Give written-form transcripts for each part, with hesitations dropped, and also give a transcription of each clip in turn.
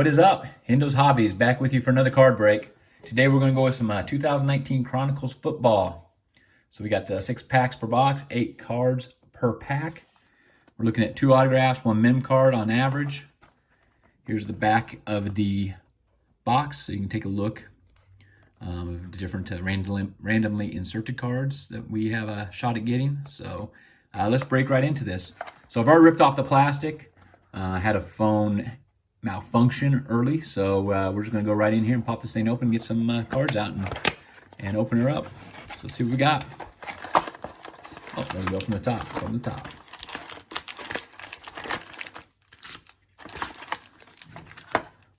What is up? Hindo's Hobbies back with you for another card break. Today we're going to go with some 2019 Chronicles football. So we got 6 packs per box, 8 cards per pack. We're looking at 2 autographs, 1 mem card on average. Here's the back of the box so you can take a look of the different randomly inserted cards that we have a shot at getting. So let's break right into this. So I've already ripped off the plastic. I had a phone malfunction early, so we're just going to go right in here and pop this thing open and get some cards out and open her up. So let's see what we got. Oh, there we go from the top.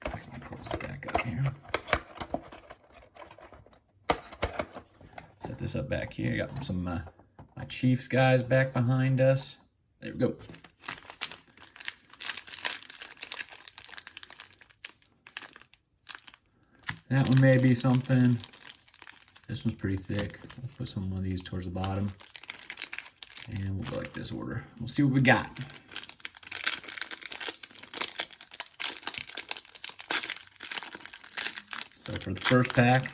Let's close it back up here. Set this up back here. Got some my Chiefs guys back behind us. There we go. That one may be something. This one's pretty thick. We'll put some of these towards the bottom. And we'll go like this order. We'll see what we got. So for the first pack,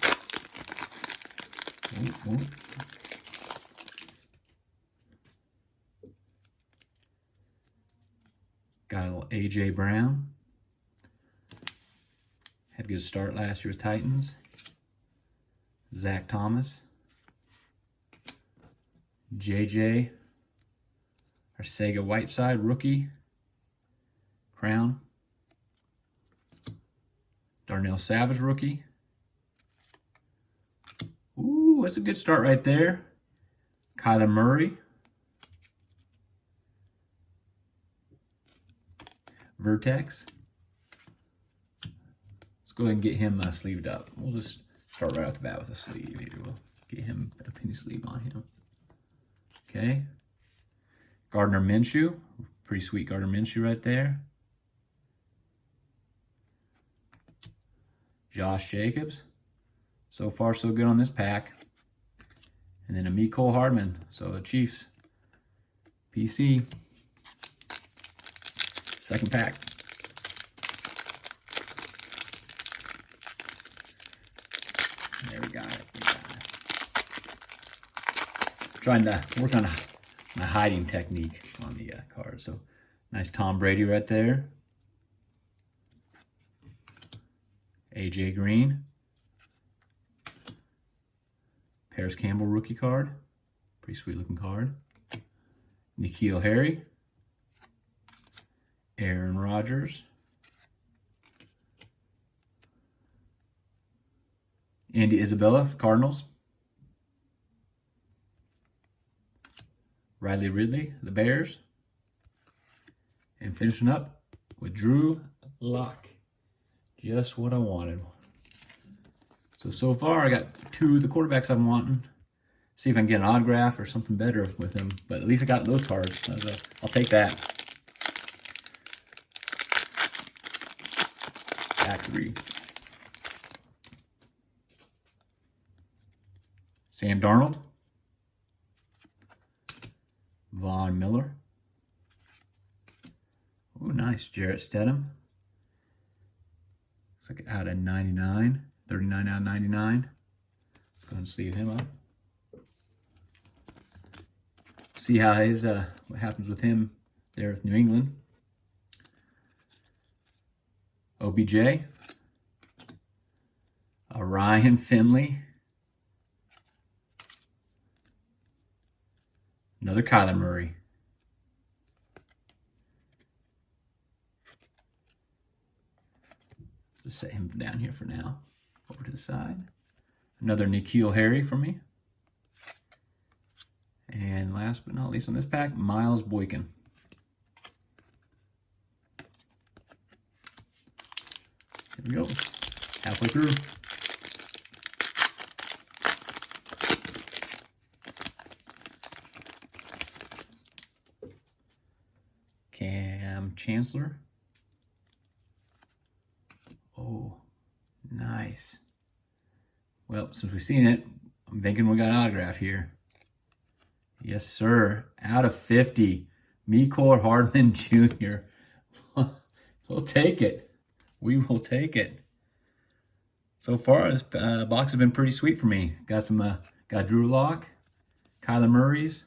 got a little A.J. Brown. Had a good start last year with Titans. Zach Thomas. J.J. Arcega Whiteside, rookie. Crown. Darnell Savage, rookie. Ooh, that's a good start right there. Kyler Murray. Vertex. Let's go ahead and get him sleeved up. We'll just start right off the bat with a sleeve here. We'll get him a penny sleeve on him. Okay. Gardner Minshew. Pretty sweet Gardner Minshew right there. Josh Jacobs. So far, so good on this pack. And then a Mecole Hardman. So a Chiefs. PC. Second pack. There we got it. Trying to work on my hiding technique on the card. So nice Tom Brady right there. AJ Green. Paris Campbell rookie card. Pretty sweet looking card. N'Keal Harry. Aaron Rodgers. Andy Isabella, Cardinals. Riley Ridley, the Bears. And finishing up with Drew Lock. Just what I wanted. So far I got 2 of the quarterbacks I'm wanting. See if I can get an autograph or something better with him. But at least I got those cards. I'll take that. Pack 3. Sam Darnold. Von Miller. Ooh, nice. Jarrett Stidham. Looks like out of 99. 39 out of 99. Let's go ahead and sleeve him up. See how his what happens with him there with New England. OBJ. Ryan Finley. Another Kyler Murray. Just set him down here for now. Over to the side. Another N'Keal Harry for me. And last but not least on this pack, Miles Boykin. Here we go. Halfway through. Cam Chancellor. Oh, nice. Well, since we've seen it, I'm thinking we got an autograph here. Yes, sir. Out of 50. Mecole Hardman Jr. We'll take it. We will take it. So far, this box has been pretty sweet for me. Got some, got Drew Lock, Kyler Murray's,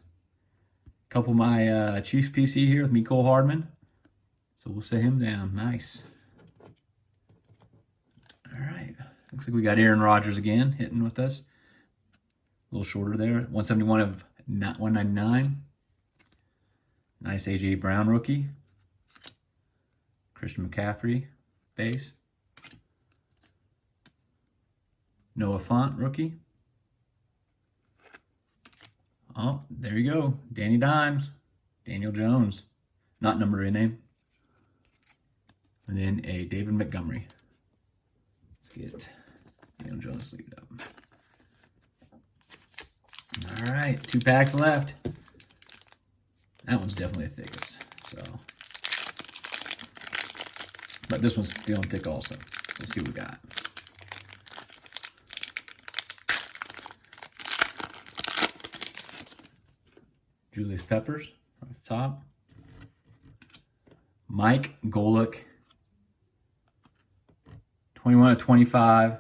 a couple of my Chiefs PC here with Mecole Hardman. So we'll set him down. Nice. All right. Looks like we got Aaron Rodgers again hitting with us. A little shorter there. 171 of 199. Nice A.J. Brown rookie. Christian McCaffrey base. Noah Fant rookie. Oh, there you go. Danny Dimes. Daniel Jones. Not number in name. And then a David Montgomery. Let's get Daniel Jones sleeved up. All right, 2 packs left. That one's definitely the thickest. So, but this one's feeling thick also. So let's see what we got. Julius Peppers off the top. Mike Golick. 21 of 25.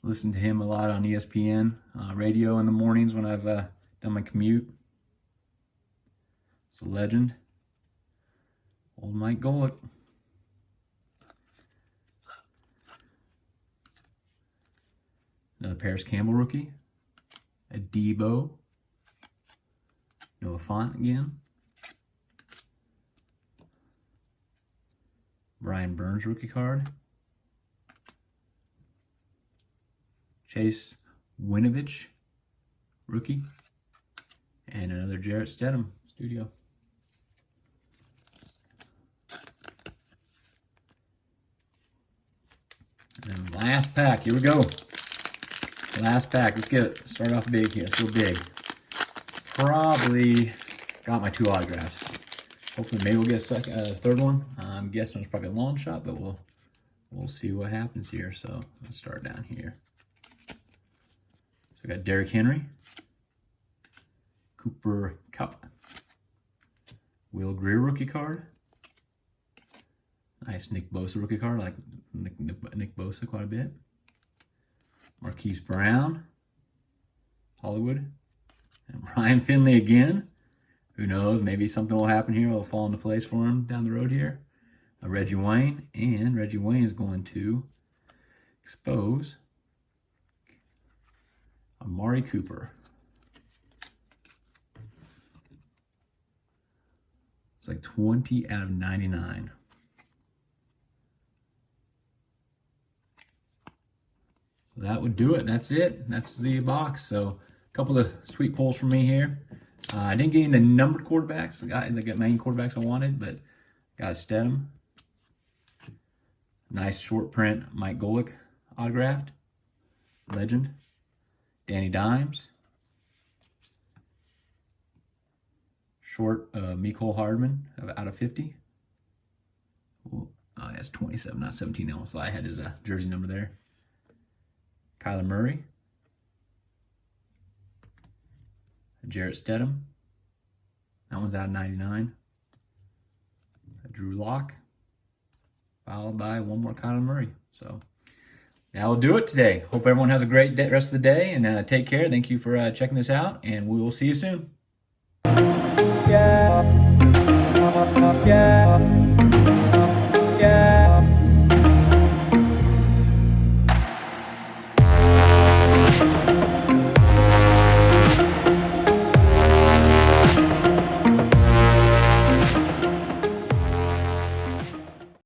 Listen to him a lot on ESPN radio in the mornings when I've done my commute. It's a legend. Old Mike Golick. Another Paris Campbell rookie. A Debo. Noah Fant again. Brian Burns rookie card. Chase Winovich rookie. And another Jarrett Stidham studio. And then last pack. Here we go. Last pack. Let's get it. Start off big here. Let's go big. Probably got my 2 autographs. Hopefully, maybe we'll get a third one. I'm guessing it's probably a long shot, but we'll see what happens here. So let's start down here. So we got Derrick Henry, Cooper Kupp, Will Greer rookie card. Nice Nick Bosa rookie card. I like Nick Bosa quite a bit. Marquise Brown, Hollywood, and Ryan Finley again. Who knows? Maybe something will happen here. It'll fall into place for him down the road here. Reggie Wayne, and Reggie Wayne is going to expose Amari Cooper. It's like 20 out of 99. So that would do it. That's it. That's the box. So a couple of sweet pulls from me here. I didn't get any of the numbered quarterbacks. I got main quarterbacks I wanted, but got Stedham. Nice short print Mike Golick autographed. Legend. Danny Dimes. Short Mecole Hardman out of 50. Oh, that's 27, not 17 now. So I had his jersey number there. Kyler Murray. Jarrett Stidham. That one's out of 99. Drew Lock. Followed by one more Kyler Murray. So that'll do it today. Hope everyone has a great rest of the day, and take care. Thank you for checking this out, and we will see you soon. Yeah.